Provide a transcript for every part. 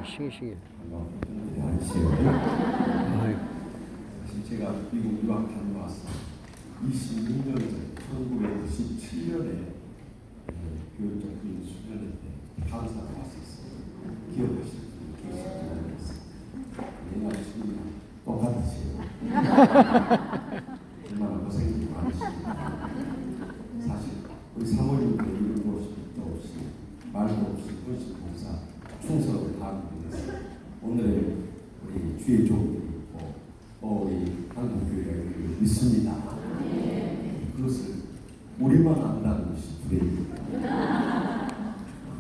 싱싱해. 안녕하세요. 사실 제가 미국 유학 다녀와서 26년 전 1997년에 교육적인 수련회 때 강사로 왔었어요. 기억하실 분 계실지 모르겠어요. 옛날 친구랑 똑같으세요. 얼마나 고생이 많으십니까. 사실 우리 사모님께 이런 것이 끝도 없이 말도 없이 헌신 봉사 충성을 다하기 위해서 오늘의 우리 주의 종들이 있고 우리 한국교회가 이를 믿습니다. 그것을 우리만 안다는 것이 불행입니다.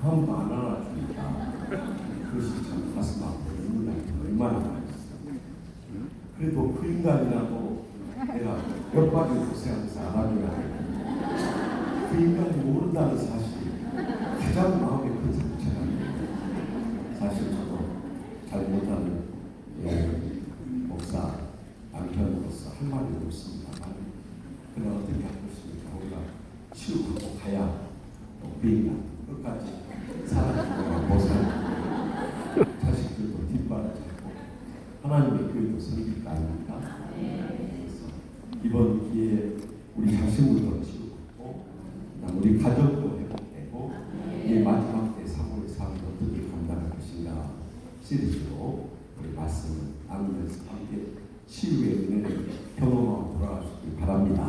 아무도 안 알아주니까 그것이 참 가슴 아프고 눈물 나고 얼마나 많이 있어요. 그래도 그 인간이라고 내가 몇 가지 고생하면서 알아줘야 돼. 그 인간이 모른다는 사실이 가장 마음에 큰 상처가 있어요. 사실 저도 잘 못하는 목사 남편으로서 할 말이 없습니다만 그냥 어떻게 할 것입니까? 우리가 치유하고 가야 그 인간 끝까지 살아가고 보살고 자식들도 뒷발을 잡고 하나님의 교회도 섬길 거 아닙니까? 그래서 이번 기회에 우리 자신부터 치유하고 우리 가족도 회복되고 이 마지막 때 3월 3일 어떻게 감당할 것인가 시리즈로 우리 말씀을 나누면서 함께 치유의 은혜를 경험하고 돌아가시기 바랍니다.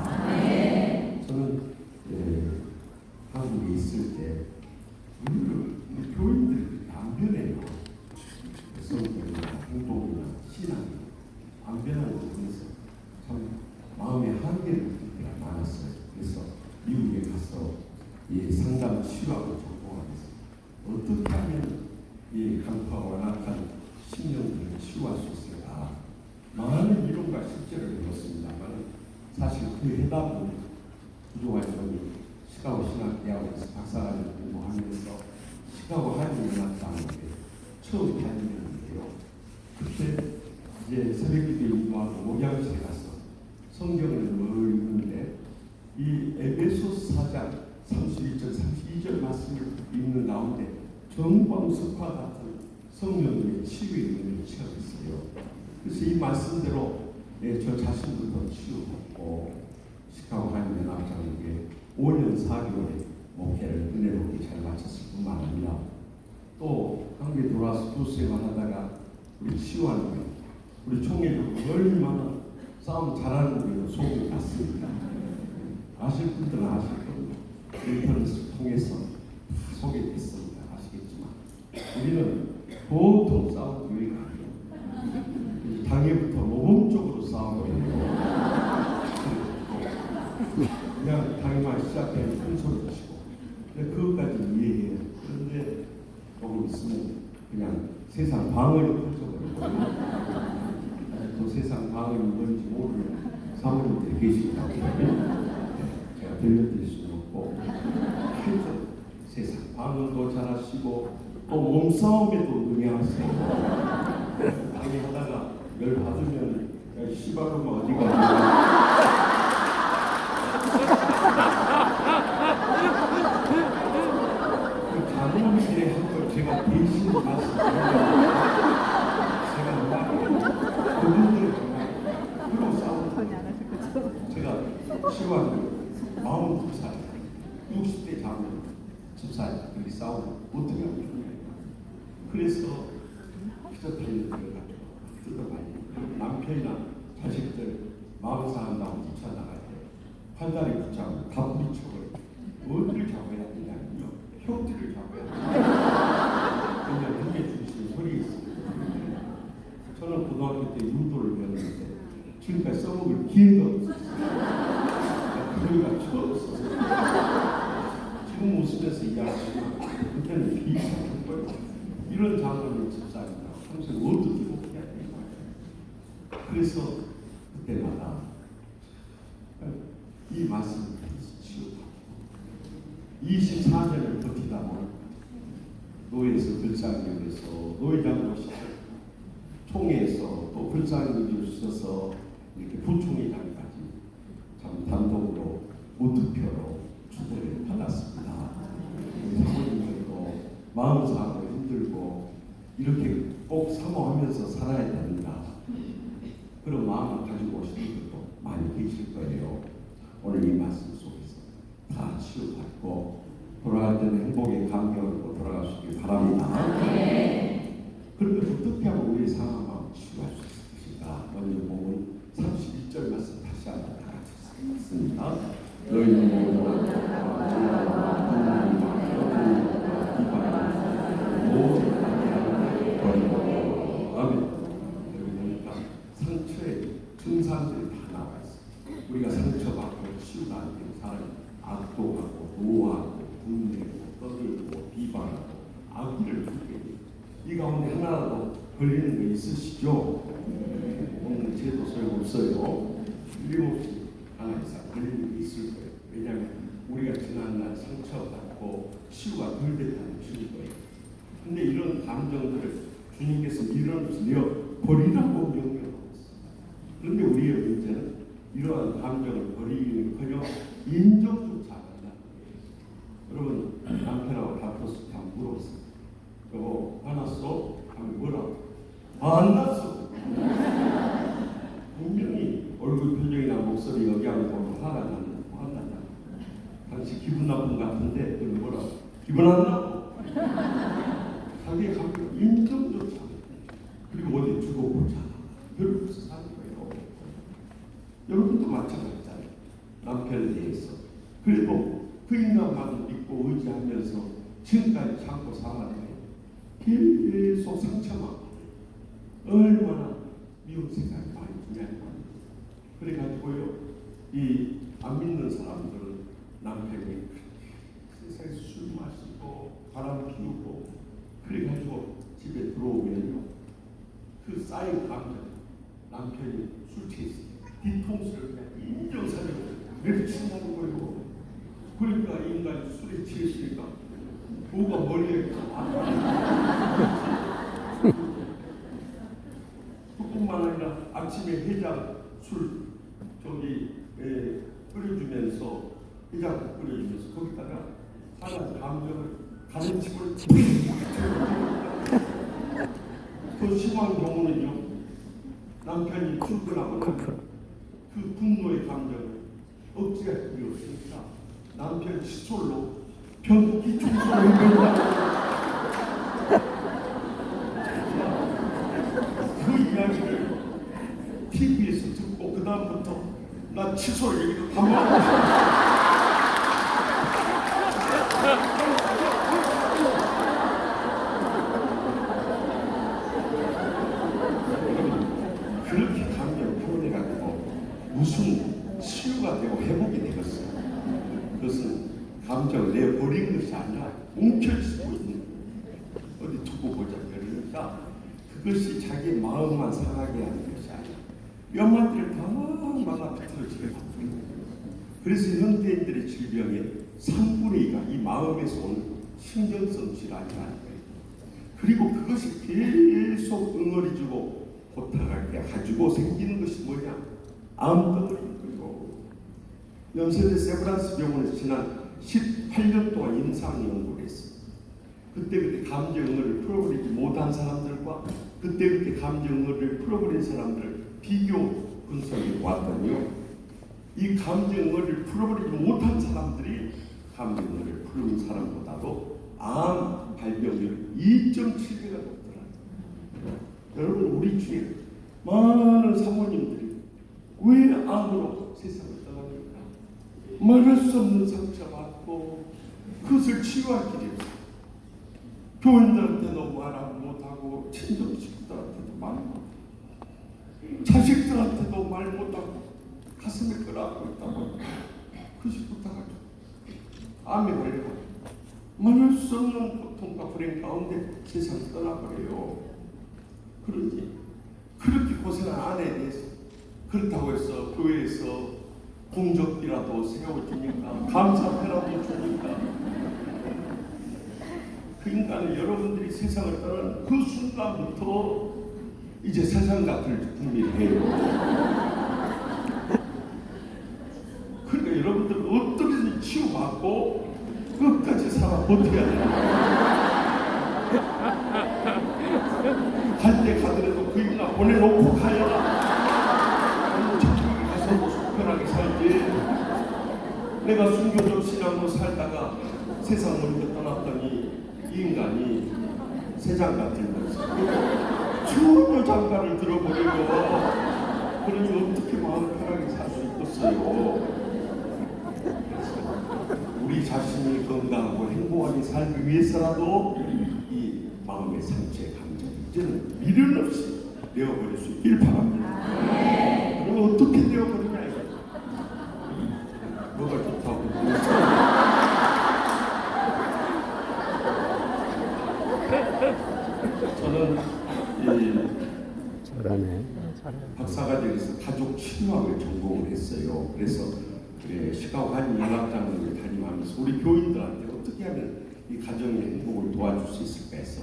저는 한국에 있을 때 우리 교인들이 안 변해요. 성격이나 행동이나 신앙이 안 변하는 거 보면서 참 마음의 한계를 느낄 때가 많았어요. 그래서 미국에 가서 이 상담 치유하고 전공하면서 어떻게 하면 이 강파와 완악한 신령들을 치유할 수 있을까? 많은 이론과 실제를 배웠습니다만 사실 그 해답은 부족한 점이 시카고 신학대학원에서 박사과정을 공부하면서 시카고 한인연합당에 처음 다니는데요. 그때 이제 새벽기도 인도하고 목양실에 가서 성경을 늘 읽는데 이 에베소서 4장 31절 32절 말씀을 읽는 가운데 정광석화 같은 성령님의 치유의 은혜를 체험했어요. 그래서 이 말씀대로 저 자신부터 치유하고 시카고 한인연합장에게 5년 4개월의 목회를 은혜롭게 잘 마쳤을 뿐만 아니라 또 한국에 돌아와서 교수생활 하다가 우리 치유하는 거 우리 총회도 얼마나 싸움 잘하는 거예요. 속이 났습니다. 아실 분들은 아실 겁니다. 인터넷을 통해서 소개됐습니다. 아시겠지만 우리는 보통 싸움 교회가 아니에요. 당일부터 모범적으로 싸우고 있고 그냥 당일만 시작하면 큰 소리 치고 그것까지 이해해요. 그런데 조금 있으면 그냥 세상 방언이 퍼져버리고 또 세상 방언이 뭔지 모르는 사모님들이 계시다고 제가 들려드릴 수는 없고 하여튼 세상 방언도 잘하시고 또 몸싸움에도 능해하세요. 강의하다가 열 받으면 시바로가 어디 가냐 그 장로님들의 한걸 제가 대신 봤습니다. 그분들은 정말 그런 싸움 제가 시와는 42살 60대 장로 집사님 그렇게 싸우면 어떻게 하면 좋나요? 그래서 피자 달려들어가지고 뜯어봐요. 남편이나 자식들 마음 상한다고 쫓아나갈 때 팔다리 붙잡고 다 부딪혀버려요. 어디를 잡아야 되냐면요 혁들을 잡아야 돼요. 그냥 눈에 주시는 소리 있어요. 저는 고등학교 때 유도를 배웠는데 지금까지 써먹을 기회가 없었어요. 그러니까 처음 썼어요. 지금 웃으면서 이야기하지만 그때는 비슷한 거예요. 이런 장면을 집사입니다. 평소에 어떻게 해야 되는 거예요. 그래서 그때마다 이 말씀을 치유하고 24년을 버티다 보니 노예에서 불쌍교에서 노예장로 시절 총회에서 또 불쌍교를 주셔서 이렇게 부총회장까지 참 단독으로 무투표로 초대를 받았습니다. 우리 사모님들도 마음상으로 힘들고 이렇게 꼭 사모하면서 살아야 된다. 그런 마음을 가지고 오시는 분도 많이 계실 거예요. 오늘 이 말씀 속에서 다 치유받고 돌아갈 때는 행복의 감격으로 돌아가시길 바랍니다. 그런데 어떻게 하면 우리 상황을 치유할 수 있을까? 먼저 보면 31절 말씀 다시 한번 다 같이 읽습니다. 너희는 모두 상처의 증상들이 다 나와 있어요. 우리가 상처받고 치유가 안 되고 사람이 악독하고 노하고 분내고 떠들고 비방하고 악의를 부리고 이 가운데 하나라도 걸리는 거 있으시죠? 오늘 제도 소용없어요. 틀림없이 하나 이상 걸리는 게 있을 거예요. 왜냐하면 우리가 지난날 상처받고 치유가 덜 됐다는 주인 거예요. 근데 이런 감정들을 주님께서 밀어내어 버리라고 명령하고 있습니다. 그런데 우리의 문제는 이러한 감정을 버리기는커녕 인정조차 안 한다는 거예요. 여러분 남편하고 다투어서 다 물었어요. 여보 화났어? 하면 뭐라고? 안 났어. 분명히 얼굴 표정이나 목소리 여기하고 보면 화가 난다. 당신 기분 나쁜 것 같은데 그럼 뭐라고? 기분 안 나고. 자기의 감정 인정조차 안 해. 그리고 어디 두고 보자. 그러면서 사는 거예요. 여러분도 마찬가지잖아요. 남편에 대해서. 그래도 그 인간만을 믿고 의지하면서 지금까지 참고 살아내요. 계속 상처만 얼마나 미운 생각이 많이 드냐는 겁니다. 그래가지고요, 이 안 믿는 사람들은 남편이 세상에 술 마시고 바람 피우고 그래가지고 집에 들어오면요, 그 쌓인 감정, 남편이 술 취했어요. 뒤통수를 그냥 인정사정을 내리친다는 거예요. 그러니까 인간이 술에 취했으니까 뭐가 멀리에 그뿐만 아니라 아침에 해장 술 끓여주면서 해장 끓여주면서 거기다가 사람 감정을 가는 집을 더 심한 경우는요, 남편이 출근하고 그 분노의 감정을 억제할 필요 없으니까 남편 칫솔로 변기 청소를 해준다. 그 이야기를 TV에서 듣고 그 다음부터 나 칫솔 얘기를 한 번. 그렇게 감정 표현해가지고 무슨 치유가 되고 회복이 되겠어요. 그것은 감정을 내버린 것이 아니라 움켜쥐고 있는 어디 두고 보자 그러니까 그것이 자기 마음만 상하게 하는 것이 아니라 뼈만들을 다 비틀어지게 바꾸는 거예요. 그래서 현대인들의 질병의 3분의 2가 이 마음에서 오는 신경성 질환이라는 거예요. 그리고 그것이 계속 응어리지고 고통하게 가지고 생기는 것이 뭐냐? 암덩어리인 거예요. 연세대 세브란스 병원에서 지난 18년 동안 임상 연구를 했어요. 그때 감정 응어리를 풀어버리지 못한 사람들과 그때 감정 응어리를 풀어버린 사람들을 비교 분석해 보았더니요, 이 감정 응어리를 풀어버리지 못한 사람들이 감정 응어리를 풀은 사람보다도 암 발병률 2.7배가 높더라고요. 여러분, 우리 중에 많은 사모님들이 왜 암으로 세상을 떠납니까? 말할 수 없는 상처받고 그것을 치유할 길이 없어요. 교인들한테도 말 못하고 친정 식구들한테도 말 못하고 자식들한테도 말 못하고 가슴에 끌어안고 있다고 그 식구들가지고 암에 걸려가 말할 수 없는 고통과 불행 가운데 세상을 떠나버려요. 그러지 그렇게 고생한 아내에 대해서 그렇다고 해서 교회에서 공적비라도 세워주니까 감사패라도 주니까 그 인간은 여러분들이 세상을 떠나는 그 순간부터 이제 세상 같은 분이에요. 그러니까 여러분들 어떻게든 치유받고 끝까지 살아 버텨야 돼요. 갈 때 가더라도 그 일이나 보내놓고 가야 너무 저쪽에 가서 뭐 속편하게 살지. 내가 순교적 신앙으로 살다가 세상을 떠났더니 이 인간이 세장 같은 거지. 전혀 장가를 들어버리고 그러니 어떻게 마음을 편하게 살 수 있겠어요. 우리 자신이 건강하고 행복하게 살기 위해서라도 이 마음의 상처의 감정 이제는 미련 없이 내어버릴 수 있길 바랍니다. 그럼 어떻게 내어버리냐 이거. 뭐가 좋다고. 저는 잘하네. 박사과정에서 가족 치료학을 전공을 했어요. 그래서 시카고 한의연합장을 다니면서 우리 교인들한테 어떻게 하면 이 가정의 행복을 도와줄 수 있을까 해서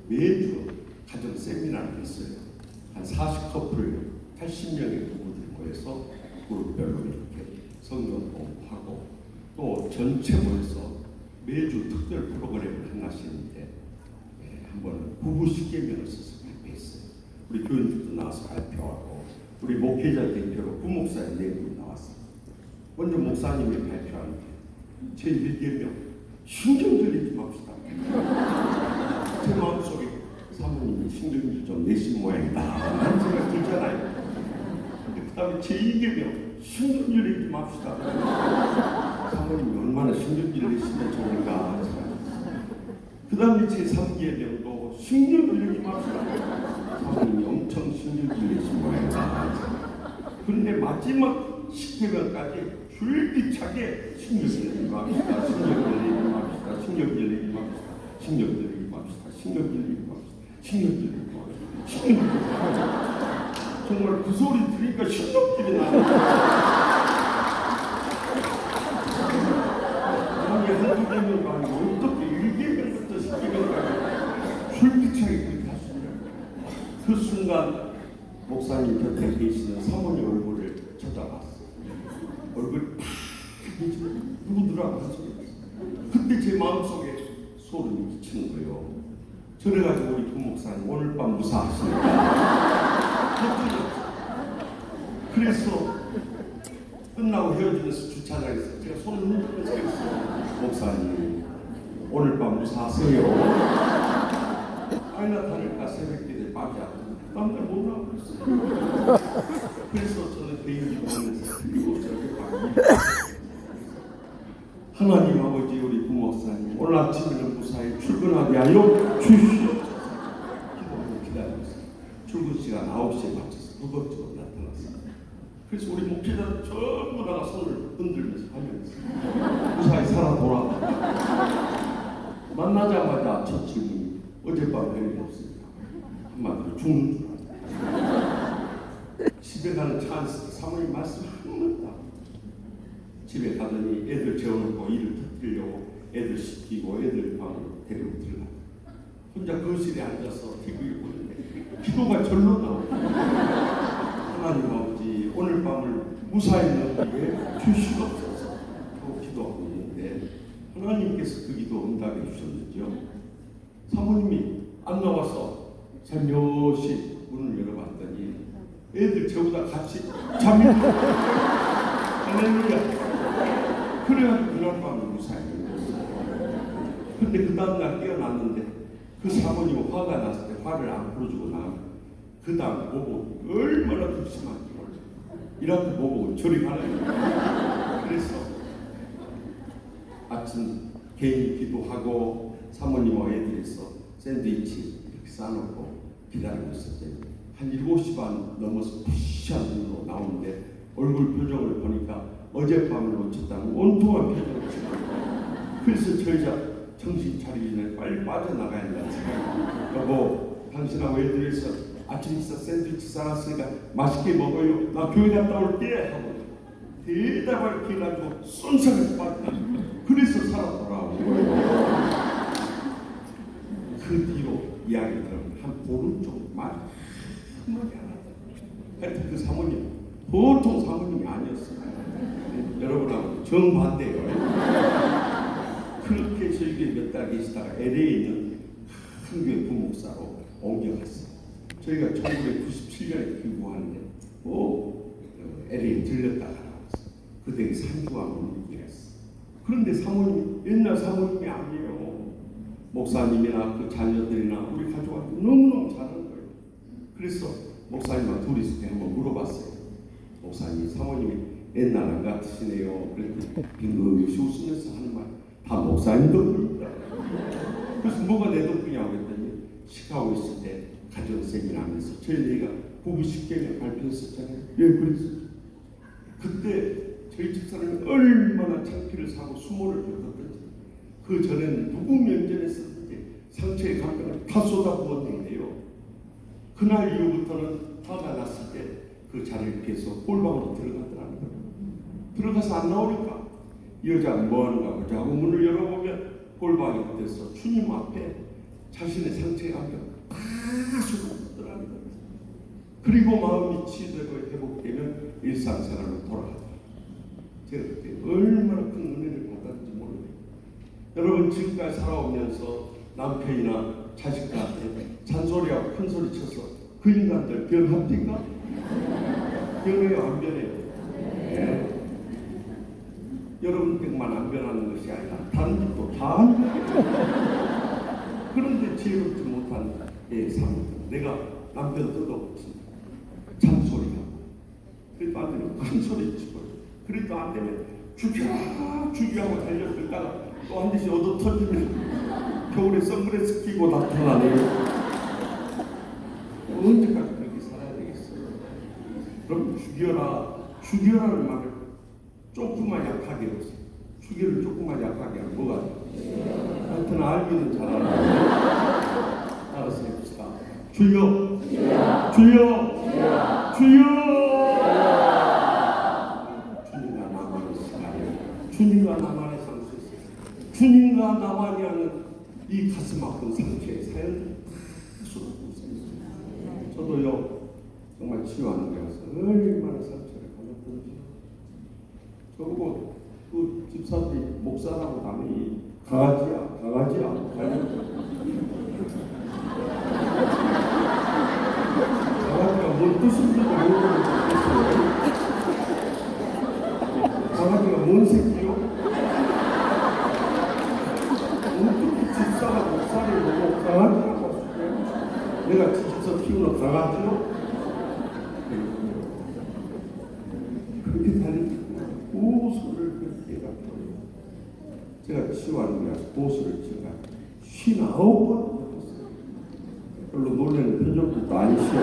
매주 가정 세미나를 했어요. 한 40커플 80명의 부부들 모여서 그룹별로 이렇게 성경 공부하고 또 전체 모여서 매주 특별 프로그램을 하나씩 했는데 한번 부부 십계명을 써서 발표했어요. 우리 교인들도 나와서 발표하고 우리 목회자 대표로 부목사님 4분이 나왔어요. 먼저 목사님이 발표한 제 1계명 신경질리지 맙시다. 제 마음속에 사모님이 신경질 좀 내신 모양이다 하는 생각이 들잖아요. 그 다음에 제 2계명 신경질리지 맙시다. 사모님이 얼마나 신경질 내시면 좋을까. 그 다음에 제 3계명도 신경질리지 맙시다. 사모님이 엄청 신경질 내신 모양이다. 그런데 마지막 10계명까지 줄기차게 신경질리지 맙시다. 신경질리지 맙시다. 신경질리지 맙시다. 신경질리지 맙시다. 신경질리지 맙시다. 신경질리지 맙시다. 신경질리지 맙시다. 정말 그 소리 들으니까 신경질이 나요. 아니 한두 개명도 아니고 어떻게 1계명부터 10계명까지 줄기차게 그렇게 하시냐. 그 순간 목사님 곁에 계시는 사모님 얼굴을 쳐다봤어요. 얼굴 파랗게 누구더라고 하시겠어요. 그때 제 마음속에 소름이 끼치는 거예요. 저래가지고 우리 부목사님 오늘 밤 무사하십니까? 그래서 끝나고 헤어지면서 주차장에서 제가 손을 흔들면서 그랬어요. 목사님 오늘 밤 무사하세요. 아이나 다를까 새벽기대 밤이 아프고 남들 못 나오고 그랬어요. 그래서 저는 개인적으로 하면서 그리고 저렇게 하나님 아버지 우리 부목사님 오늘 아침에는 무사히 출근하게 하여 주시옵소서. 기도하고 기다렸어요. 출근 시간 9시에 맞춰서 무겁적으로 나타났어요. 그래서 우리 목회자들 전부 다가 손을 흔들면서 하면서 무사히 살아 돌아왔다. 만나자마자 첫 질문이 어젯밤 별일 없습니다. 한마디로 죽는 줄 알았다. 집에 가는 차 안에서 사모님 말씀 한번도 안 집에 가더니 애들 재워놓고 일을 터뜨리려고 애들 시키고 애들 방으로 데리고 들어가. 혼자 거실에 앉아서 TV를 보는데 기도가 절로 나오고 하나님 아버지 오늘 밤을 무사히 넘기게 주시옵소서 하고 기도하고 있는데 하나님께서 그 기도 응답해 주셨는지요. 사모님이 안 나와서 살며시 문을 열어봤더니 애들 저보다 같이 잠이 들어요. 할렐루야. 그래가지고 그날 밤에 무사히 넘겼어요. 근데 그 다음날 깨어났는데 그 사모님은 화가 났을 때 화를 안 풀어주고 나면 그 다음 보고 얼마나 극심한지 몰라요. 이렇게 보고 저리 가라요. 그래서 아침 개인 기도하고 사모님과 애들에서 샌드위치 이렇게 싸놓고 기다리고 있었더니 한 7시 반 넘어서 푸시한 눈으로 나오는데 얼굴 표정을 보니까 어젯밤을 놓쳤다는 온통한 표정을 찍어요. 그래서 저희가 정신 차리기 전에 빨리 빠져나가야 한다는 생각이 여보 당신하고 애들에서 아침 식사 샌드위치 싸놨으니까 맛있게 먹어요. 나 교회 갔다 올게 하고 대답을 이렇게 해가지고 쏜살에서 빠졌다. 그래서 살아 돌아온 거예요. 그 뒤로 이야기 들으면 한 보름 정도 말 한마디 안 하더라고요. 하여튼 그 사모님 보통 사모님이 아니었어요. 여러분하고 정반대예요. 그렇게 저희 교회 몇 달 계시다가 LA에 있는 큰 교회 부목사로 옮겨갔어요. 저희가 1997년에 귀국하는데 LA에 들렸다가 나왔어요. 그때 산주왕으로 일했어. 그런데 사모님, 옛날 사모님이 아니에요. 목사님이나 그 자녀들이나 우리 가족한테 너무너무 잘하는 거예요. 그래서 목사님과 둘이 있을 때 한번 물어봤어요. 목사님, 사모님이 옛날 안 같으시네요. 그랬더니 빙긋이 웃으면서 하는 말, 다 목사님 덕분이다. 그래서 뭐가 내 덕분이냐고 했더니 시카고 있을 때 가정 세미나하면서 저희 내가 부부 10개명 발표했었잖아요. 예, 그랬어요. 그때 저희 집사람이 얼마나 창피를 사고 수모를 겪었던지, 그 전에는 누구 면전했었는지 상처의 감정을 다 쏟아부었는데요. 그날 이후부터는 화가 났을 때 그 자리를 피해서 홀방으로 들어가더라는 거예요. 들어가서 안 나오니까 이 여자가 뭐 하는가 보자 하고 문을 열어보면 홀방이 돼서 주님 앞에 자신의 상처의 감정 다 쏟아붓더라는 거예요. 그리고 마음이 치유되고 회복되면 일상생활로 돌아가요. 제가 그때 얼마나 큰 은혜를 받았는지 모르겠어요. 여러분, 지금까지 살아오면서 남편이나 자식들한테 잔소리하고 큰소리 쳐서 그 인간들 변합니까? 변해요, 안 변해요? 네. 여러분들만 안 변하는 것이 아니라 다른 집도 다 안 변해요. 그런데 지혜롭지 못한 내 삶은 내가 남편 뜯어붙인 잔소리하고, 그래도 안 되면 큰소리 치고, 그래도 안 되면 죽여하고 달려들다가 또 한 대씩 얻어 터지면 겨울에 선글라스 끼고 나타나네요. 언제까지 그렇게 살아야 되겠어요? 그럼 죽여라는 말을 조금만 약하게 해보세요. 죽여를 조금만 약하게 하면 뭐가 돼요? 하여튼 알기는 잘하는 알아서 해봅시다. 주여, 주여, 주여, 주님과 나만의 시간이에요. 주님과 나만의 상수였어요. 주님과 나만이 하는 이 가슴 아픈 상처의 사연을 쏟아붓고 있습니다. 저도요, 정말 치유하는 데 가서 얼마나 상처를 받았던지. 저보고 그 집사들이 목사라고 하니 강아지야. 강아지가 뭔 뜻인지도 모르겠어요. 강아지가 뭔 새끼요? 어떻게 집사가 목사를 보고 강아지라고 하실까요? 내가 집에서 키우는 강아지요? 그렇게 달리고 고소를 그렇게 갖고요. 제가 치유하는 게 아니라 고소를 제가 59번 겪었어요. 별로 놀라는 표정도 아니시오.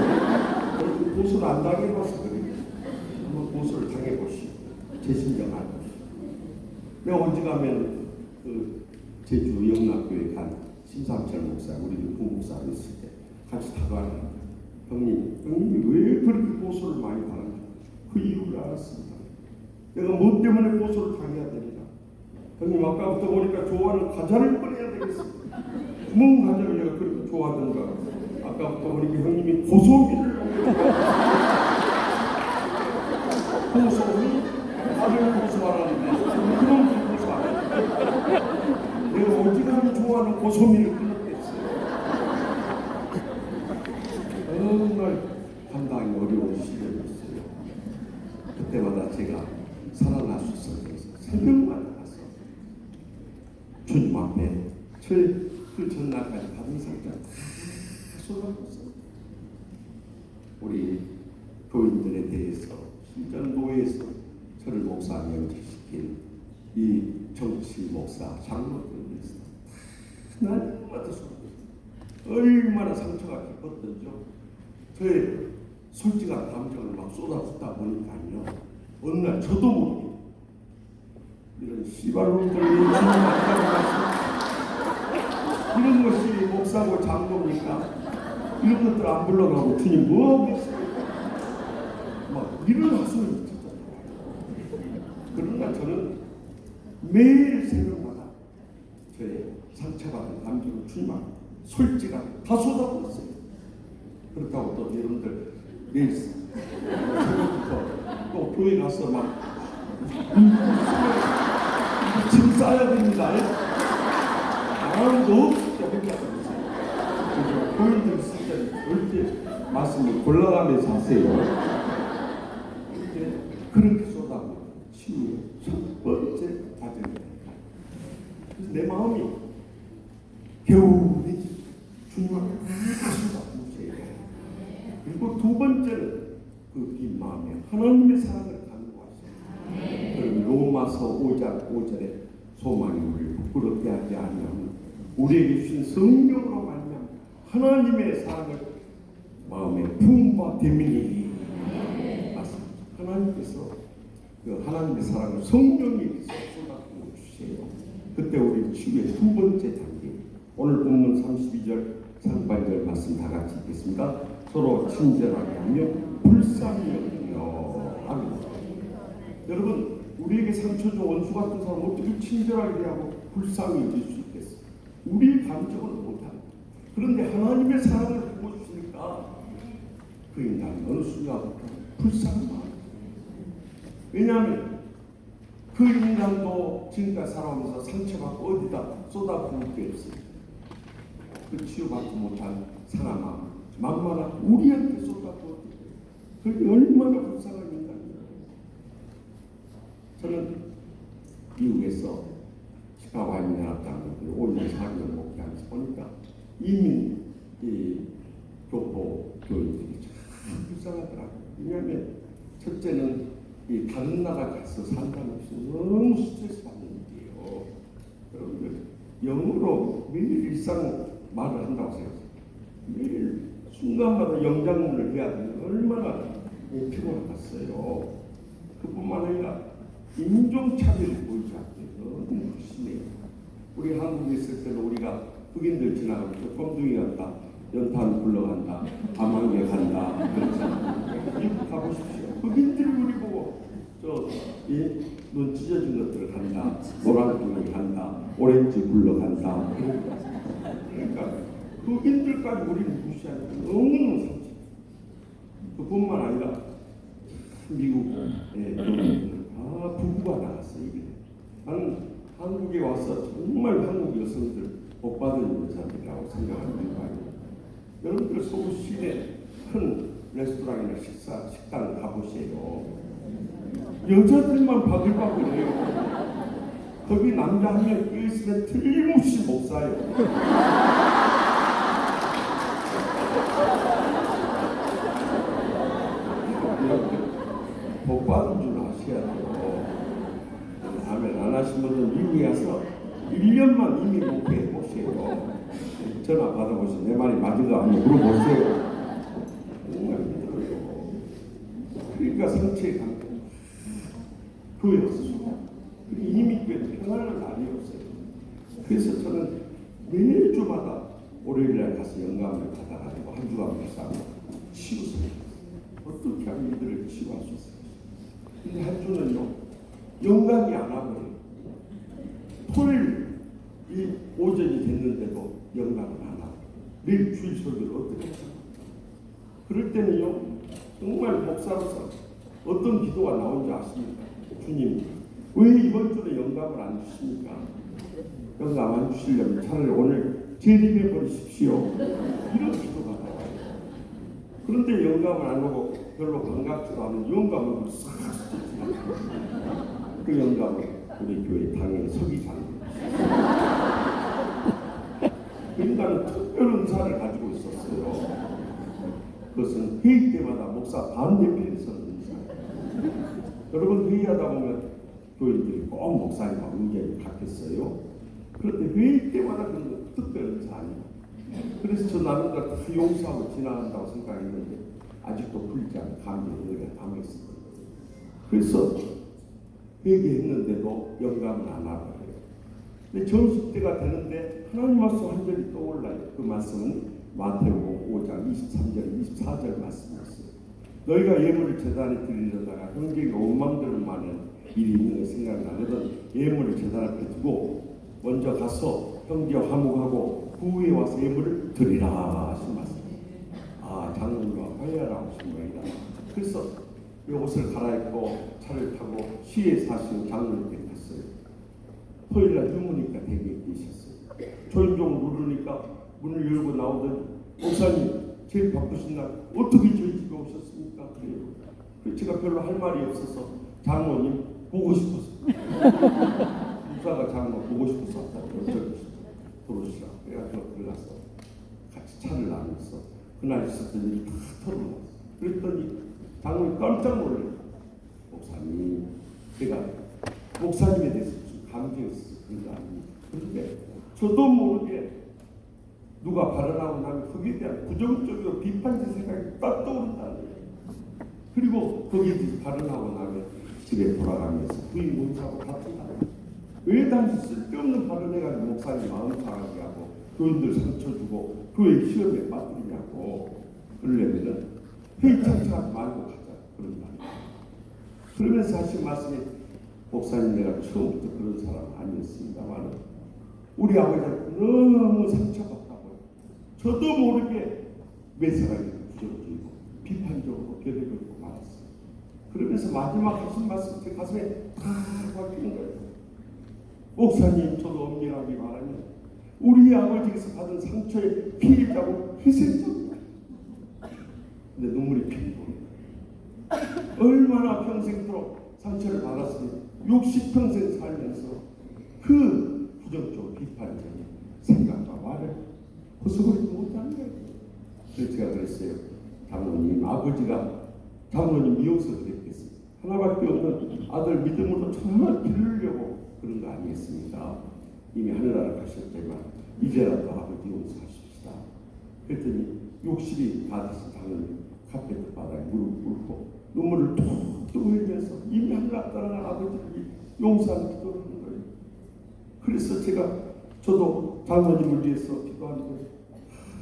고소를 안 당해봐서 그래요. 한번 고소를 당해보시오. 제 심정 알보시오. 내가 언제 가면 그 제주 영락교회 간 심삼철 목사, 우리 부목사 있을 때 같이 다가가는 형님이 왜 그렇게 고소를 많이 당하는지 그 이유를 알았습니다. 내가 뭐 때문에 고소를 당해야 되느냐? 형님, 아까부터 보니까 좋아하는 과자를 꺼내야 되겠습니다. 뭔 과자를 내가 그렇게 좋아하던가? 아까부터 보니까 형님이 고소미를 고소미? 다들 고소하라는데 그런 고소 안 해. 내가 어지간히 좋아하는 고소미를 끊었겠어요. 정말 감당이 어려운 시절이었어요. 그때마다 제가 살아날 수 있었어요. 새벽마다 가서 주님 앞에 그 전날까지 받은 상자 다 쏟아붓었어요. 우리 교인들에 대해서 실전 노예에서 저를 목사 명직시킨 이 정치 목사 장로들에 대해서 날마다 쏟아붓었어요. 얼마나 상처가 깊었던지요. 저의 솔직한 감정을 막 쏟아붓다 보니까요, 어느 날 저도 모르게 이런 씨발놈들이 이런 것이 목사고 장로입니까? 이런 것들 안 불러가고 주님 뭐하고 있어요? 막 이런 하소연을 듣잖아요. 그러나 저는 매일 새벽마다 저의 상처받은 감정을 주님 앞에 솔직하게 다 쏟아부었어요. 그렇다고 또 여러분들 내일 새벽부터 또 교회 가서 막 짐 싸야 됩니다. 아무도 없을 때 혼자 있어요. 교인들 있을 때 절대 말씀을 골라가면서 하세요. 그렇게 쏟아부어 치유의 첫 번째 과정입니다. 그래서 내 마음이 겨울이 주님 앞에 다 쏟아부으세요. 그리고 두 번째는 그 빈 마음에 하나님의 사랑을 간구하세요. 그럼 로마서 5장 5절에 소망이 우리를 부끄럽게 하지 아니하면 우리에게 주신 성령으로 말미암아 하나님의 사랑을 마음에 부음바 되미니. 맞습니다. 하나님께서 그 하나님의 사랑을 성령이 쏟아부어 주세요. 그때 우리 치유의 두 번째 단계. 오늘 본문 32절 상반절 말씀 다 같이 읽겠습니다. 서로 친절하게 하며 불쌍히 여기며. 아멘. 여러분, 우리에게 상처 준 원수 같은 사람 어떻게 친절하게 하고 불쌍히 여길 수 있겠어요? 우리의 감정은 못합니다. 그런데 하나님의 사랑을 부어주시니까 그 인간이 어느 순간부터 불쌍한 마음이. 왜냐하면 그 인간도 지금까지 살아오면서 상처받고 어디다 쏟아부을 게 없어요. 그 치유받지 못한 상한 마음, 만만한 우리한테 쏟아부을 때 그게 얼마나 불쌍한 인간이에요. 저는 미국에서 치카고 한민학당 5년 4년 목회하면서 보니까 이민 교포 교인들이 참 불쌍하더라고요. 왜냐하면 첫째는 이 다른 나라 가서 산다는 것이 너무 스트레스 받는 일이에요. 여러분들 영어로 매일 일상 말을 한다고 생각해요. 매일 순간마다 영장문을 해야 되는 얼마나 피곤했어요. 그뿐만 아니라 인종차별을 보이지 않고 너무 심해요. 우리 한국에 있을 때는 우리가 흑인들 지나가면서 껌둥이 간다, 연탄 굴러간다, 암한개 간다 그렇잖아요. 미국 가보십시오. 흑인들이 우리 보고 눈 찢어진 것들을 간다, 노란둥이 간다, 오렌지 굴러간다. 그러니까 흑인들까지 우리를 무시하니까 너무너무 상처. 그뿐만 아니라 미국에 다 부부가 나갔어요. 나는 한국에 와서 정말 한국 여성들 복 받은 여자들이라고 생각하는 거예요. 여러분들 서울시내 큰 레스토랑이나 식당 가보세요. 여자들만 바글바글해요. 거기 남자 한 명 껴있으면 틀림없이 목사예요. 복 받은 줄 아셔야 돼요. 아멘. 안 하신 분은 미국에 와서 1년만 이미 목회해 보세요. 전화 받아보세요. 내 말이 맞은가 한번 물어보세요. 정말 힘들어요. 그러니까 성취의 감정. 교회 없어요. 이미 교회 평안할 날이 없어요. 그래서 저는 매주마다 월요일날 가서 영감을 받아가지고 한 주간 묵상하고 치우세요. 어떻게 하면 이들을 치유할 수 있어요? 근데 한 주는요, 영감이 안 와버려요. 토요일 이 오전이 됐는데도 영감을 안 하고 내일 주일 설교를 어떻게 해요? 그럴 때는요, 정말 목사로서 어떤 기도가 나온지 아십니까? 주님, 왜 이번 주에 영감을 안 주십니까? 영감 안 주시려면 차라리 오늘 재림해 버리십시오. 이런 기도가 나와요. 그런데 영감을 안 오고 별로 반갑지도 않은 영감을 싹 그 영감을 우리 교회 당연히 서기장. 그 인간은 특별한 은사를 가지고 있었어요. 그것은 회의 때마다 목사 반대편에 서는 은사예요. 여러분 회의하다 보면 교인들이 꼭 목사님하고 의견이 같겠어요. 그런데 회의 때마다 그런 특별한 은사 아니에요. 그래서 저 나름대로 다 용서하고 지나간다고 생각했는데 아직도 풀리지 않은 감정이 여기에 남아있습니다. 그래서 회개했는데도 영감은 안 와버려요. 근데 점심 때가 되는데 하나님 말씀 한 절이 떠올라요. 그 말씀은 마태복음 5장 23절 24절 말씀이었어요. 너희가 예물을 제단에 드리려다가 형제가 원망들을 많은 일이 있는 걸 생각나거든 예물을 제단 앞에 두고 먼저 가서 형제와 화목하고 그 후에 와서 예물을 드리라 하신 말씀이에요. 아, 장로님과 화해하라고 하신 모양이다. 그래서 이 옷을 갈아입고 차를 타고 시에 사시는 장로님께 갔어요. 토요일날 휴무니까 댁에 계셨어요. 초인종 누르니까 문을 열고 나오더니 목사님 제일 바쁘신 날 어떻게 저희 집에 오셨습니까? 그래요. 제가 별로 할 말이 없어서 장모님 보고 싶어서 무사가 장모 보고 싶어서 왔다고 그러시라. 그래가지고 들어가서 같이 차를 나누면서 그날 있었던 일이 다 털어놓았어. 그랬더니 장모님 깜짝 놀래요. 목사님, 제가 목사님에 대해서 좀 감정했어요. 그런 거 아닙니까? 그런데 저도 모르게 누가 발언하고 나면 거기에 대한 부정적이고 비판적 생각이 딱 떠오른다는 거예요. 그리고 거기에 대해서 발언하고 나면 집에 돌아가면서 부인 목사하고 다툰다. 왜 당시 쓸데없는 발언해가지고 목사님 마음 상하게 하고 교인들 상처 주고 교회 시험에 빠뜨리냐고. 그러려면은 회의 참석하지 말고 가자. 그런 말이에요. 그러면서 하신 말씀이 목사님 내가 처음부터 그런 사람 아니었습니다만 우리 아버지한테 너무 상처받다고요. 저도 모르게 매사가 부정적이고 비판적으로 괴롭히고 말았어요. 그러면서 마지막 하신 말씀 제 가슴에 다 박히는 거예요. 목사님, 저도 엄밀하게 말하면 우리 아버지께서 받은 상처의 피해자고 희생자입니다. 근데 눈물이 핑 돌아요. 얼마나 평생도록 상처를 받았으니 60평생 살면서 그 부정적 비판적인 생각과 말을 벗어버리지 못하는 거예요. 그래서 제가 그랬어요. 장로님, 아버지가 장로님 미워서 그랬겠습니다. 하나밖에 없는 아들 믿음으로 정말 기르려고 그런 거 아니겠습니까? 이미 하늘나라 가셨지만 이제라도 아버지 용서하십시다. 그랬더니 욕심이 다 돼서 장로님 카페트 바닥에 무릎 꿇고 눈물을 툭툭 흘리면서 이미 하늘나라 떠나간 아버지를 용서하는 기도를 하는 거예요. 그래서 저도 장로님을 위해서 기도하는 거예요.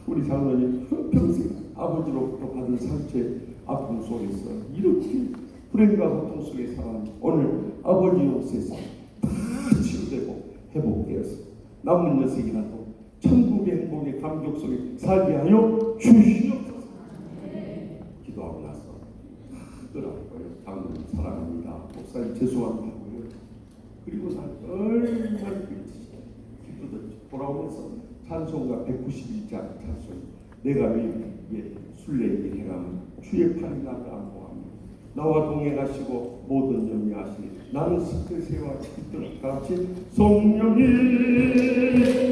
우리 장로님 평생 아버지로부터 받은 상처의 아픔 속에서 이렇게 불행과 고통 속에 살아온 오늘 아버지 용서에서 다 치유되고 회복되어서 남은 여생이라도 천국의 행복의 감격 속에 살게 하여 주시옵소서. 기도하고 나서 하더라고요. 장로님 사랑합니다. 목사님 죄송합니다고요. 그리고 난 얼마나 기도도 돌아오면서 찬송가 191장 찬송 내가 왜 순례에게 행하면 주의 팔이 나를 안보하며 나와 동행하시고 모든 염려하시니 나는 스크세와 기도를 같이 성령이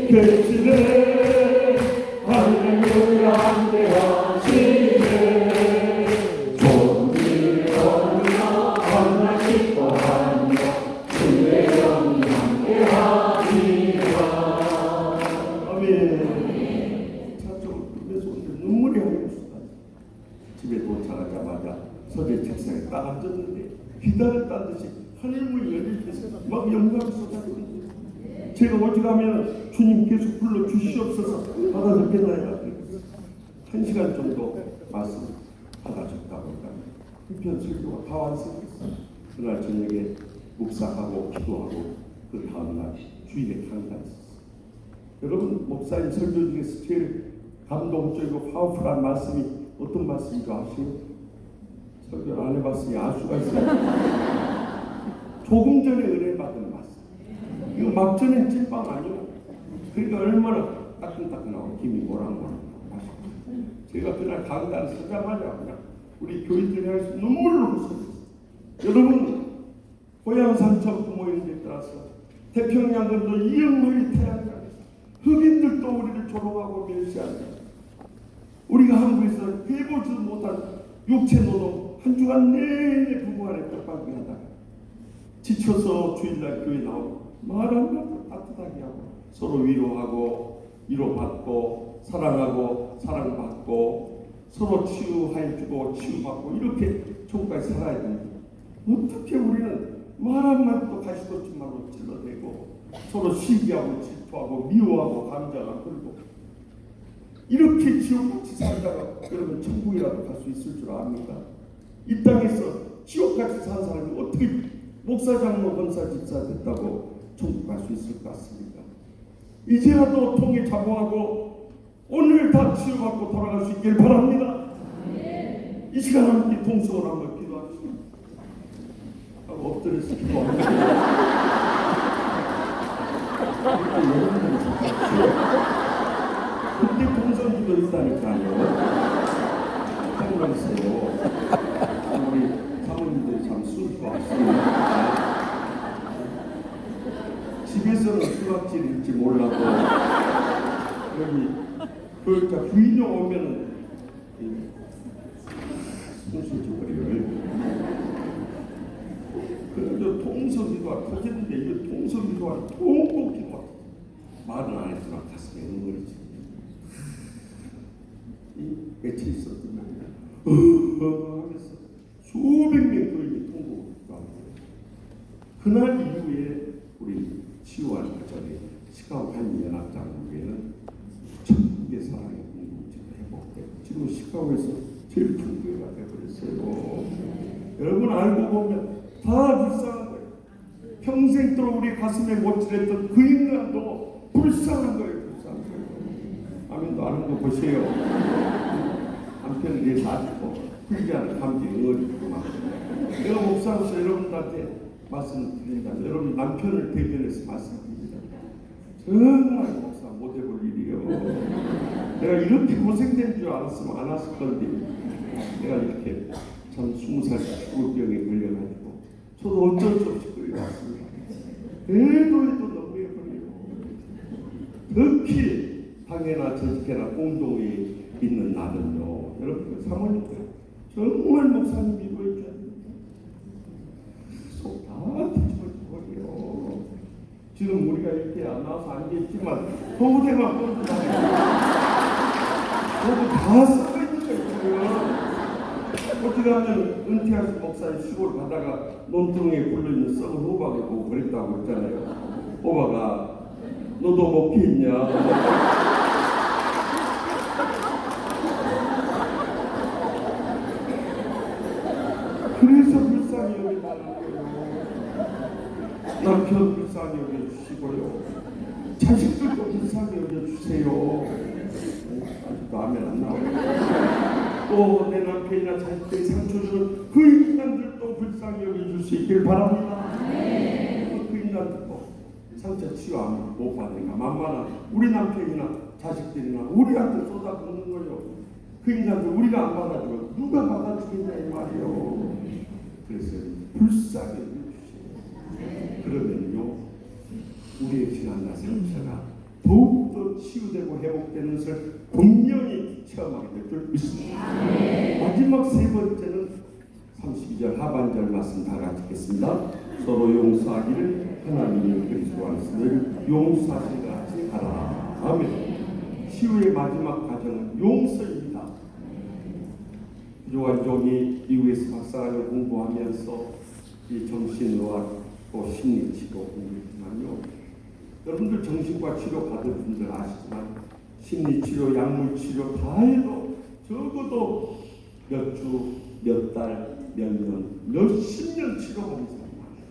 계시네 할렐루야 함께하시네 좋은 일어나 만나 기뻐하며 주의 영이 함께하리라. 아멘. 찬송을 부르면서 눈물이 흘렸습니다. 집에 도착하자마자 서재 책상에 딱 앉았는데 기다렸다는 듯이 하늘문이 열리면서 막 영광이 쏟아지는 거예요. 제가 오직하면 주님께서 불러 주시옵소서 받아 적겠나요? 1시간 정도 말씀 받아 적다 보니까 한편 설교가 다 완성됐어요. 그날 저녁에 묵상하고 기도하고 그 다음날 주일에 강단했었어요. 여러분 목사님 설교 중에서 제일 감동적이고 파워풀한 말씀이 어떤 말씀인 줄 아시요? 설교를 안 해봤으니 알 수가 있어요. 조금 전에 은혜 받은 말씀. 이거 막 전엔 찐빵 아니요. 그러니까 얼마나 따끈따끈하고 김이 모락모락 맛있고. 제가 그날 강단을 서자마자 그냥 우리 교인들이 해서 눈물로 흘렸어요. 여러분 고향 산천 부모님들 따라서 태평양근도 2억 멀리 태양강에서 흑인들도 우리를 조롱하고 멸시한다. 우리가 한국에서 해보지도 못한 육체노동 한 주간 내내 부부 안에 떡밥이 하다가 지쳐서 주일날 교회 나오고 말 한마디도 따뜻하게 하고 서로 위로하고 위로받고 사랑하고 사랑받고 서로 치유해주고 치유받고 이렇게 천국까지 살아야 됩니다. 어떻게 우리는 말 한마디도 가시돋침말로 찔러대고 서로 시기하고 질투하고 미워하고 감정하고 그리고 이렇게 지옥같이 살다가 여러분 천국이라도 갈 수 있을 줄 압니까? 이 땅에서 지옥같이 산 사람이 어떻게 목사, 장로, 권사, 집사 됐다고 천국 갈 수 있을 것 같습니까? 이제라도 통해 자복하고 오늘 다 치유받고 돌아갈 수 있길 바랍니다. 이 시간 함께 통성으로 한번 기도합시다. 하고 엎드려서 기도합니다. 그때 동성기도 있다니까요. 수가 있어요. 우리 사모님들이 참 술도 없습니다. 집에서는 수박질일지 몰라도 여기 그러니까 부인이 오면은 손수저거리를 그래도 통성기도가 터지는데 이 통성기도가 통곡 기도가 말은 안 했지만 가슴에 응어리지. 이 며칠 있었던 날이야. 하면서 수백 명 거의 통곡을 기도하고 그날 이후에 우리 치유한 가정의 시카고 한 연합장교회는 천국의 사랑의 궁극지가 회복되고 지금 시카고에서 제일 큰 교회가 되어버렸어요. 여러분 알고 보면 다 불쌍한 거예요. 평생도록 우리 가슴에 못질했던 그 인간도 불쌍한 거예요. 불쌍한 거예요. 아멘도 아는 거 보세요. 한편을 위해서 아직도 풀리지 감정이 어렵고 막 내가 목사로서 여러분들한테 말씀을 드린다면 여러분 남편을 대변해서 말씀드립니다. 정말 목사 못해볼 일이요. 내가 이렇게 고생된 줄 알았으면 안 했을 건데 내가 이렇게 참 20살 중국병에 걸려가지고 저도 어쩔 수 없이 끌려왔습니다. 해도 너무 해버리고 특히 당해나 저렇게나 공동에 있는 나는요. 여러분 사모님들 정말 목사님 이루어줘야 됩니다. 속 다 뒤집어져버려요. 지금 우리가 이렇게 안 나와서 앉아있지만 서울대만 뻔뻔하게 거기 다 썩어있는 거예요. 어떻게 하면 은퇴하신 목사님 시골 가다가 논두렁에 굴러있는 썩은 호박을 보고 그랬다고 했잖아요. 호박아 너도 목회했냐? 그래서 불쌍히 여겨달라는 거예요. 남편 불쌍히 여겨주시고요. 자식들도 불쌍히 여겨주세요. 아직도 아멘 안 나와요. 또 내 남편이나 자식들이 상처 주는 그 인간들도 불쌍히 여겨줄 수 있길 바랍니다. 그 인간들도 상처 치유하면 못 받으니까 만만한 우리 남편이나 자식들이나 우리한테 쏟아붓는 거예요. 그 인간들 우리가 안 받아주면 누가 받아주겠냐 이 말이에요. 그래서 불쌍히 여겨주세요. 그러면요 우리의 지난날 상처가 더욱더 치유되고 회복되는 것을 분명히 체험하게 될 줄 믿습니다. 마지막 세 번째는 32절 하반절 말씀 다 같이 읽겠습니다. 서로 용서하기를 하나님이 그리스도 안에서 늘 용서하신 것 같이 하라. 아멘. 치유의 마지막 과정은 용서입니다. 요한종이 미국에서 박사학위를 공부하면서 이 정신의학 또 심리치료 공부했지만요. 여러분들 정신과 치료 받은 분들 아시지만 심리치료, 약물치료 다 해도 적어도 몇 주, 몇 달, 몇 년, 몇십 년 치료받은 사람이 많아요.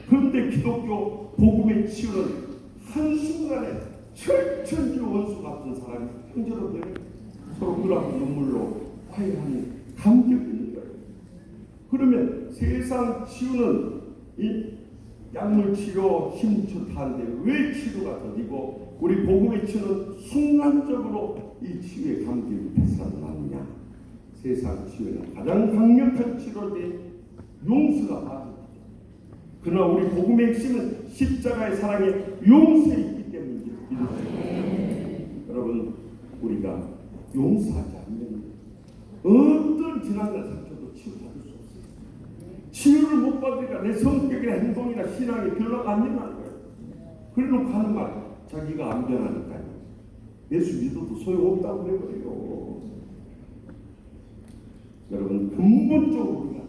그런데 기독교 복음의 치유는 한순간에 철천지 원수 같은 사람이 형제로들 서로 그라고 눈물로 화해하는 감격이 있는 거예요. 그러면 세상 치유는 이 약물치료, 심리치료 다 하는데 왜 치료가 더디고 우리 복음의 치유는 순간적으로 이 치유의 감격이 되살아나느냐. 세상 치유는 가장 강력한 치료제 용서가 빠집니다. 그러나 우리 복음의 핵심은 십자가의 사랑에 용서에 있기 때문이죠. 여러분 우리가 용서하지 않는 어떤 지난날 상처도 치유받을 수 없어요. 치유를 못 받으니까 내 성격이나 행동이나 신앙이 변화가 안 일어나는 거예요. 그래놓고 하는 말 자기가 안 변하니까요. 예수 믿어도 소용없다고 그래버려요. 여러분 근본적으로 우리가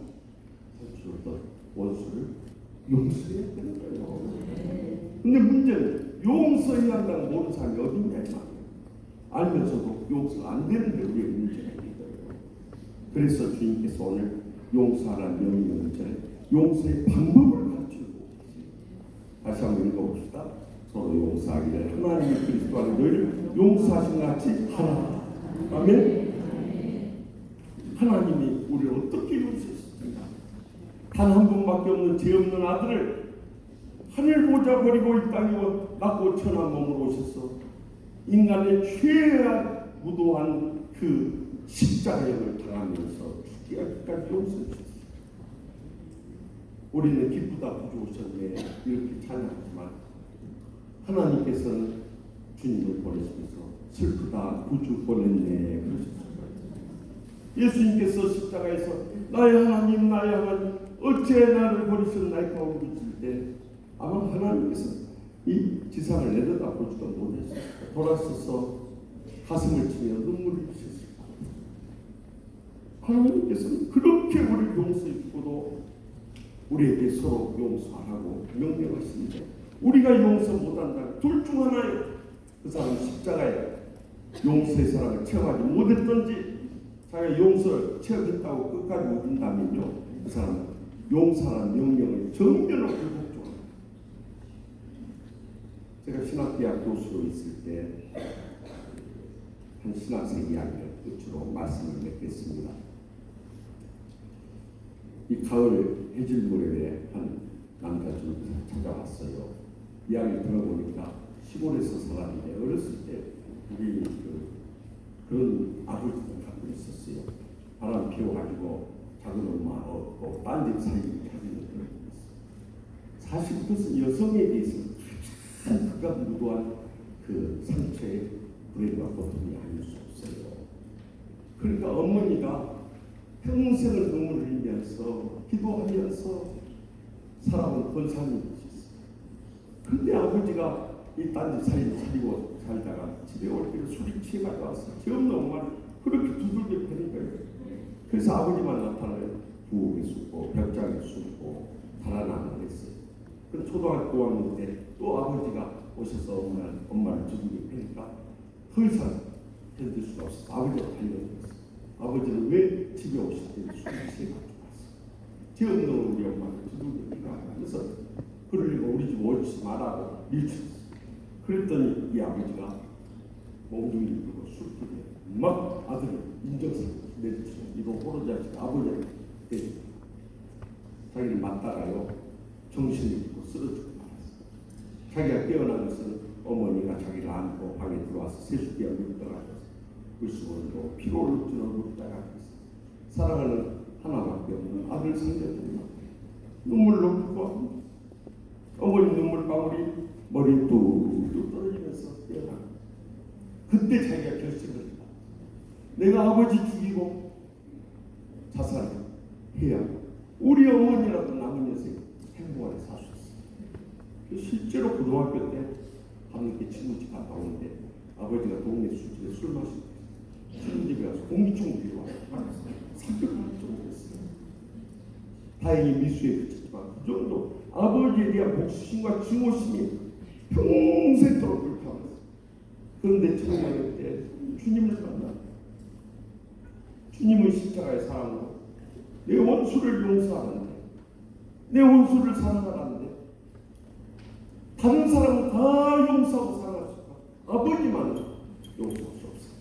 상처줬던 원수를 용서해야 되는 거예요. 근데 문제는 용서해야 한다는 모르는 사람이 어딨냐 이 말이에요. 알면서도 용서가 안 되는데 우리의 문제가 있는 거예요. 그래서 주님께서 오늘 용서하라는 명령을 용서의 방법을 가르치고 다시 한번 읽어봅시다. 서로 용서하기를 하나님의 그리스도 안에 늘 용서하신 것 같이 하라. 아멘. 하나님이 우리를 어떻게 용서했습니까? 단 한 분밖에 없는 죄 없는 아들을 하늘 보좌 버리고 이 땅에 낳고 천한 몸으로 오셔서 인간의 최악 무도한 그 십자가형을 당하면서 죽기까지 용서해 주셨어요. 우리는 기쁘다 부주오셨네 이렇게 찬양하지만 하나님께서는 주님을 보내시면서 슬프다 구주 보냈네 그러셨어요. 예수님께서 십자가에서 나의 하나님 나의 하나님 어찌 나를 버리셨나이까 울으실 때 아마 하나님께서 이 지상을 내려다보지도 못했어요. 돌아서서 가슴을 치며 눈물을 흘리셨어요. 하나님께서는 그렇게 우리를 용서해 주고도 우리에게 서로 용서하라고 명령하시는데 우리가 용서 못한다면 둘 중 하나예요. 그 사람은 십자가에 용서의 사랑을 체험하지 못했던지 자기가 용서를 체험했다고 끝까지 못한다면요 그 사람은 용서하는 명령을 정면으로 불복종합니다. 제가 신학대학 교수로 있을 때 한 신학생 이야기를 끝으로 말씀을 맺겠습니다. 이 가을 해질무렵에 한 남자 주교사가 찾아왔어요. 이야기를 들어보니까 시골에서 살았는데 어렸을 때 우리 그런 아버지도 갖고 있었어요. 바람 피워가지고 작은 엄마 얻고 딴 집 사이에 자기는 들어있어요. 사실 그것은 여성에 대해서 가장 극악 무도한 그 상처의 불행과 고통이 아닐 수 없어요. 그러니까 어머니가 평생을 눈물을 흘리면서 기도하면서 살아온 권사님이 있었어요. 그런데 아버지가 이 딴 집 사이를 차리고 살다가 집에 올 때 술이 취해가지고 와서 제 없는 엄마를 그렇게 두들겨 패는 거예요. 그래서 아버지만 나타나면 부엌에 숨고 벽장에 숨고 달아나는 했어요. 그 초등학교 5학년 때 또 아버지가 오셔서 엄마를 두들겨 패니까 더 이상 견딜 수가 없어서 아버지가 달려들었어요. 아버지는 왜 집에 오실 때 술을 취해가지고 왔어요. 제 없는 우리 엄마를 두들겨 패가 하면서 그러려고 우리 집 오지 말라고 밀쳤어요. 그랬더니 이 아버지가 몽둥이를 들고 술집에 막 아들을 인정서 내주시고 이거 호로자식 아버지한테 자기를 맞다가요 정신을 잃고 쓰러지고 말았어요. 자기가 깨어나면서 어머니가 자기를 안고 방에 들어와서 세숫대야 물 떠가면서 물수건으로 피로를 뚫어 물 떠가면서 사랑하는 하나밖에 없는 아들 상대들이 눈물로 기도합니다. 어머니 눈물방울이 머리에 뚝뚝 떨어지면서 깨어나. 그때 자기가 결심을 했다. 내가 아버지 죽이고 자살해야 우리 어머니라도 남은 여생 행복하게 살 수 있어. 실제로 고등학교 때 밤늦게 친구 집 갔다 오는데 아버지가 동네 술집에 술 마시고 친구집에 가서 공기총 들고 와서 사격할 정도였어요. 다행히 미수에 그쳤지만 그 정도 아버지에 대한 복수심과 증오심이 평생도록 불타왔어요. 그런데 청년일 때 주님을 만나 주님의 십자가의 사랑으로 내 원수를 용서하는데 내 원수를 사랑하는데 다른 사람은 다 용서하고 사랑할 수 있고 아버지만 용서할 수 없어요.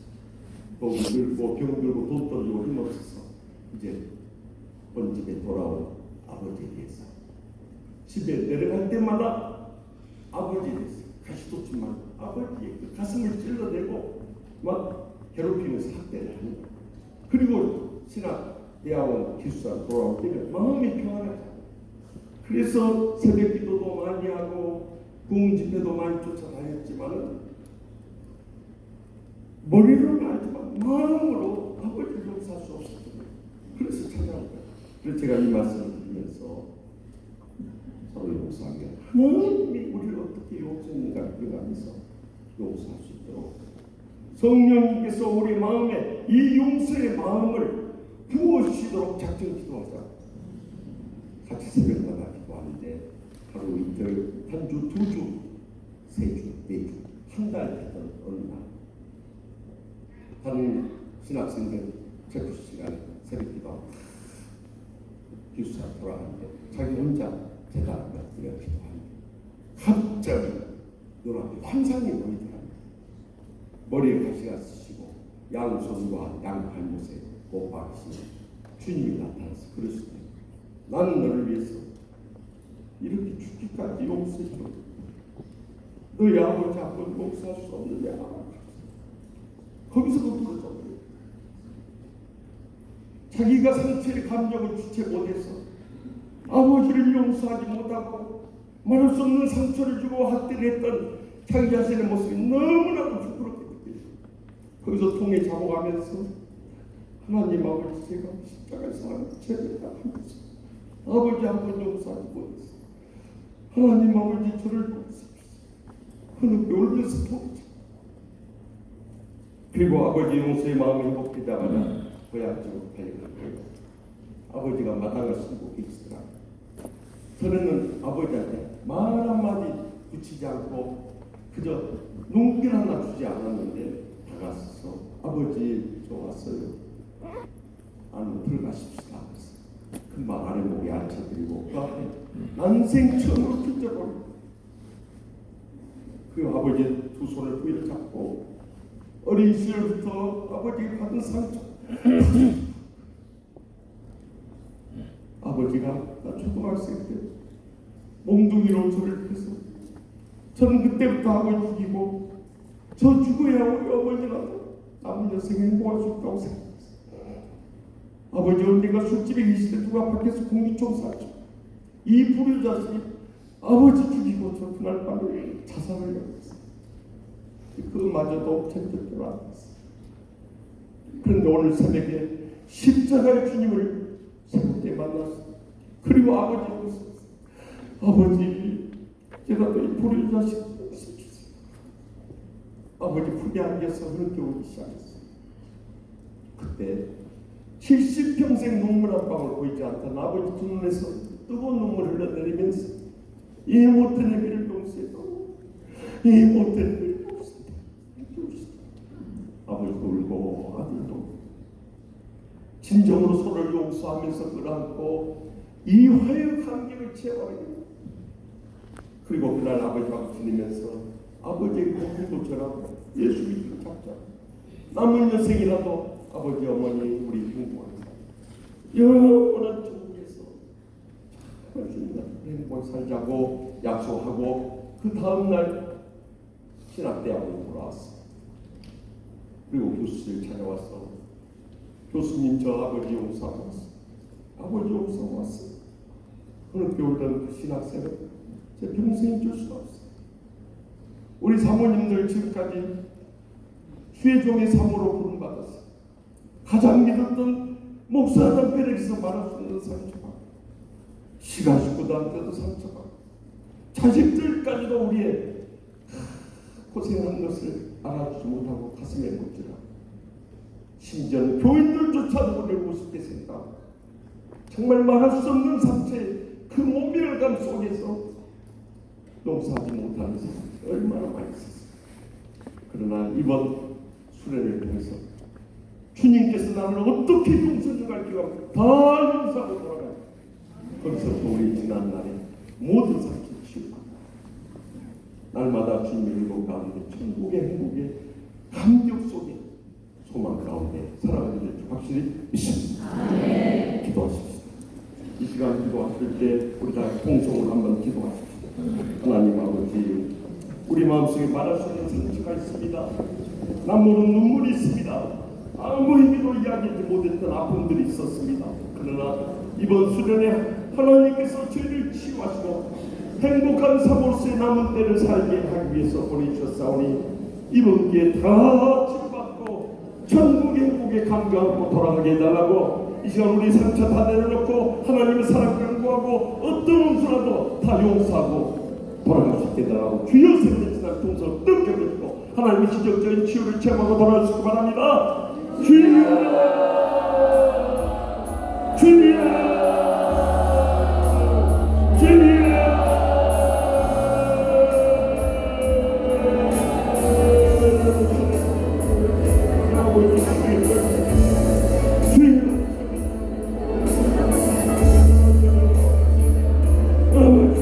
또 늙고 병들고 돈 떨어지고 힘없어서 이제 본집에 돌아온 아버지에 대해서 집에 내려갈 때마다 아버지에 대해서 가시돋지만 아버지의 그 가슴을 찔러대고 막 괴롭히면서 학대를 하는 거예요. 그리고 신학대학원 기숙사 돌아올 때면 마음이 평안하죠. 그래서 새벽 기도도 많이 하고 구응 집회도 많이 쫓아다녔지만은 머리로는 알지만 마음으로 아버지를 용서할 수 없었거든요. 그래서 찾아온 거예요. 그래서 제가 이 말씀을 드리면서 서로 용서하며 하나님이 우리를 어떻게 용서했는가 그려가면서 용서할 수 있도록 성령님께서 우리 마음에 이 용서의 마음을 부어주시도록 작정 기도하자. 같이 새벽마다 기도하는데 하루 이틀, 한 주, 두 주, 세 주, 네 주, 한 달 됐던 어느 날 한 신학생들 체크 시간에 새벽 기도하고 기숙사 돌아가는데 자기 혼자 제단 앞에 들여 기도하는데 갑자기 눈앞에 환상이 보이더랍니다. 머리에 가시가 쓰시고 양손과 양팔못에 못 박으시고 주님이 나타나서 그러시더니 나는 너를 위해서 이렇게 죽기까지 용서해줘. 너희 아버지 아버지 용서할 수 없느냐. 거기서도 부르죠. 자기가 상처의 감정을 주체 못해서 아버지를 용서하지 못하고 말할 수 없는 상처를 주고 학대를 했던 자기 자신의 모습이 너무나도 부끄럽게 느껴요. 거기서 통에 잡아가면서 하나님 아버지, 제가 십자가에서 죄를 다 하면서 아버지 한 번 용서하지 못했어. 하나님 아버지, 저를 용서하십시오. 하늘께 울면서 통했죠. 그리고 아버지 용서의 마음이 회복되자마자 고향 쪽으로 달려간 거예요. 아버지가 마당을 쓰고 계시더라. 저는 아버지한테 말 한마디 붙이지 않고 그저 눈길 하나 주지 않았는데 다가서서 아버지, 저 왔어요. 안으로 들어가십시다. 금방 아래목에 앉혀드리고 그 앞에 난생 처음으로 핀져버리고 그 아버지의 두 손을 부여잡고 어린 시절부터 아버지가 받은 상처 아버지가 나 초등학생 때 몽둥이로 저를 패서 저는 그때부터 아버지 죽이고 저 죽어야 우리 어머니라도 남은 여생 행복할 수 있다고 생각했어요. 아버지 언젠가 술집에 계실 때 누가 밖에서 공기총 쐈죠. 이 불효자식이 아버지 죽이고 저 그날 밤에 자살을 했어요. 그마저도 제 뜻대로 안 됐어요. 그런데 오늘 새벽에 십자가의 주님을 새롭게 만났어요. 그리고 아버지를 웃었어요. 아버지, 제가 또 이 불효자식 시켰어요. 아버지 품에 안겨서 흐르게 오기 시작했어요. 그때 70평생 눈물 한 방울 보이지 않던 아버지 두 눈에서 뜨거운 눈물 흘러내리면서 이 못된 애비를 용서해도 이 못된 애비를 용서해도 아버지도 울고 아들도 진정으로 서로를 용서하면서 끌어안고 이 화해 관계를 채워버립니다. 그리고 그날 아버지와 지내면서 아버지의 고통도 절하고 예수 믿기로 잡자. 남은 여생이라도 아버지 어머니 우리 행복한 영원한 천국에서 행복하게 살자고 약속하고 그 다음날 신학대학으로 돌아왔어. 그리고 교수를 찾아와서 교수님, 저 아버지 용서하고 왔어. 아버지 용서하고 왔어. 그렇게 울던 그 신학생은 제 평생 잊을 수가 없어. 우리 사모님들 지금까지 주의 종의 사모로 부름받았어. 가장 믿었던 목사당 벼락에서 말할 수 없는 상처가, 시가식구도 한테도 상처가, 자식들까지도 우리의 고생한 것을 알아주지 못하고 가슴에 묻지라. 심지어 교인들조차도 우리를 우습게 생각하고 정말 말할 수 없는 상처의 그 모멸감 속에서 용서하지 못하는 사람이 얼마나 많이 있었어요. 그러나 이번 수련을 통해서 주님께서 나를 어떻게 용서해갈 기가 다 용서하고 돌아가요. 거기서부터 우리 지난 날에 모든 상처를 치우고 날마다 주님의 일곱 가운데 천국의 행복의 감격 속에 소망 가운데 살아가게 될 줄 확실히 믿습니다. 기도하십시오. 이 시간 기도하실 때 우리 다 통성으로 한번 기도하십시오. 하나님 아버지, 우리 마음속에 말할 수 없는 상처가 있습니다. 남모르는 눈물이 있습니다. 아무 얘기도 이야기하지 못했던 아픔들이 있었습니다. 그러나 이번 수련에 하나님께서 저희를 치유하시고 행복한 사모로서의 남은 때를 살게 하기 위해서 보내주셨사오니 이번 기회에 다 치유받고 천국의 행복에 감격하고 돌아가게 해달라고, 이 시간 우리 상처 다 내려놓고 하나님의 사랑 간구하고 어떤 원수라도 다 용서하고 돌아갈 수 있게 해달라고 주여 세월의 지난 동서를 넘겨주시고 하나님의 기적적인 치유를 체험하고 돌아갈 수 있기 바랍니다. 주여, 주여.